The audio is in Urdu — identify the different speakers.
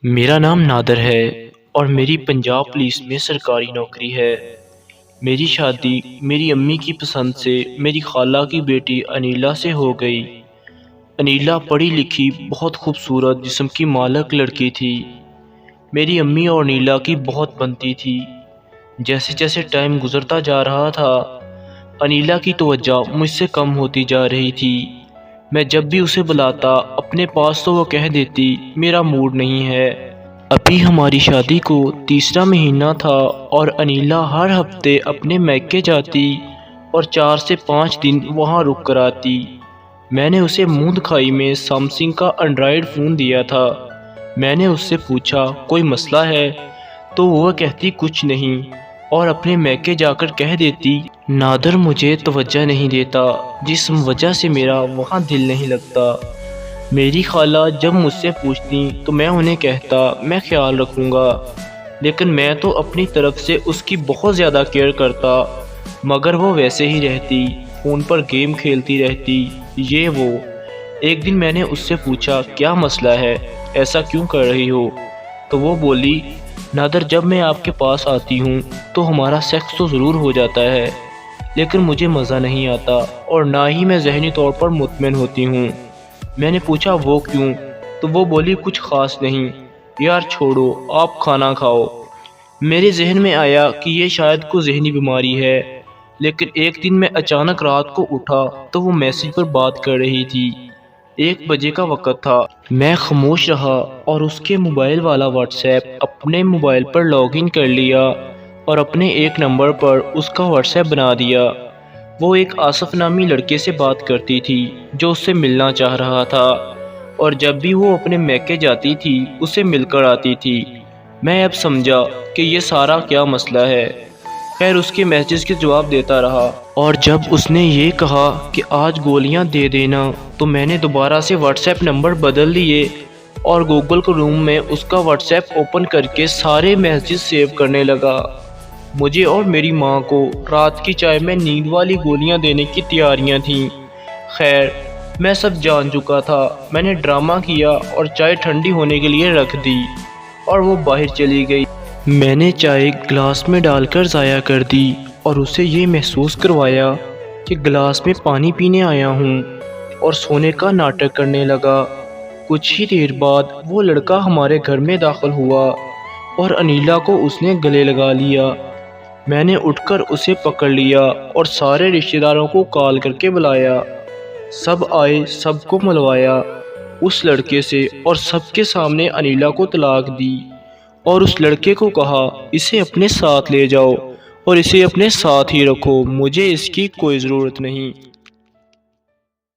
Speaker 1: میرا نام نادر ہے اور میری پنجاب پولیس میں سرکاری نوکری ہے۔ میری شادی میری امی کی پسند سے میری خالہ کی بیٹی انیلا سے ہو گئی۔ انیلا پڑھی لکھی بہت خوبصورت جسم کی مالک لڑکی تھی۔ میری امی اور انیلا کی بہت بنتی تھی۔ جیسے جیسے ٹائم گزرتا جا رہا تھا انیلا کی توجہ مجھ سے کم ہوتی جا رہی تھی۔ میں جب بھی اسے بلاتا اپنے پاس تو وہ کہہ دیتی میرا موڈ نہیں ہے۔ ابھی ہماری شادی کو تیسرا مہینہ تھا اور انیلا ہر ہفتے اپنے میکے جاتی اور 4 سے 5 دن وہاں رک کر آتی۔ میں نے اسے منہ دکھائی میں سیمسنگ کا اینڈرائیڈ فون دیا تھا۔ میں نے اس سے پوچھا کوئی مسئلہ ہے تو وہ کہتی کچھ نہیں اور اپنے میکے جا کر کہہ دیتی نادر مجھے توجہ نہیں دیتا جس وجہ سے میرا وہاں دل نہیں لگتا۔ میری خالہ جب مجھ سے پوچھتی تو میں انہیں کہتا میں خیال رکھوں گا، لیکن میں تو اپنی طرف سے اس کی بہت زیادہ کیئر کرتا، مگر وہ ویسے ہی رہتی، فون پر گیم کھیلتی رہتی، یہ وہ۔ ایک دن میں نے اس سے پوچھا کیا مسئلہ ہے، ایسا کیوں کر رہی ہو؟ تو وہ بولی نادر جب میں آپ کے پاس آتی ہوں تو ہمارا سیکس تو ضرور ہو جاتا ہے، لیکن مجھے مزہ نہیں آتا اور نہ ہی میں ذہنی طور پر مطمئن ہوتی ہوں۔ میں نے پوچھا وہ کیوں؟ تو وہ بولی کچھ خاص نہیں، یار چھوڑو آپ کھانا کھاؤ۔ میرے ذہن میں آیا کہ یہ شاید کوئی ذہنی بیماری ہے، لیکن ایک دن میں اچانک رات کو اٹھا تو وہ میسج پر بات کر رہی تھی۔ 1 بجے کا وقت تھا۔ میں خاموش رہا اور اس کے موبائل والا واٹس ایپ اپنے موبائل پر لاگ ان کر لیا اور اپنے ایک نمبر پر اس کا واٹس ایپ بنا دیا۔ وہ ایک آصف نامی لڑکے سے بات کرتی تھی جو اس سے ملنا چاہ رہا تھا، اور جب بھی وہ اپنے میکے جاتی تھی اسے مل کر آتی تھی۔ میں اب سمجھا کہ یہ سارا کیا مسئلہ ہے۔ خیر اس کے میسیجز کے جواب دیتا رہا، اور جب اس نے یہ کہا کہ آج گولیاں دے دینا تو میں نے دوبارہ سے واٹس ایپ نمبر بدل لیے اور گوگل کروم میں اس کا واٹس ایپ اوپن کر کے سارے میسیجز سیو کرنے لگا۔ مجھے اور میری ماں کو رات کی چائے میں نیند والی گولیاں دینے کی تیاریاں تھیں۔ خیر میں سب جان چکا تھا۔ میں نے ڈرامہ کیا اور چائے ٹھنڈی ہونے کے لیے رکھ دی اور وہ باہر چلی گئی۔ میں نے چائے گلاس میں ڈال کر ضائع کر دی اور اسے یہ محسوس کروایا کہ گلاس میں پانی پینے آیا ہوں، اور سونے کا ناٹک کرنے لگا۔ کچھ ہی دیر بعد وہ لڑکا ہمارے گھر میں داخل ہوا اور انیلا کو اس نے گلے لگا لیا۔ میں نے اٹھ کر اسے پکڑ لیا اور سارے رشتہ داروں کو کال کر کے بلایا۔ سب آئے، سب کو ملوایا اس لڑکے سے اور سب کے سامنے انیلا کو طلاق دی، اور اس لڑکے کو کہا اسے اپنے ساتھ لے جاؤ اور اسے اپنے ساتھ ہی رکھو، مجھے اس کی کوئی ضرورت نہیں۔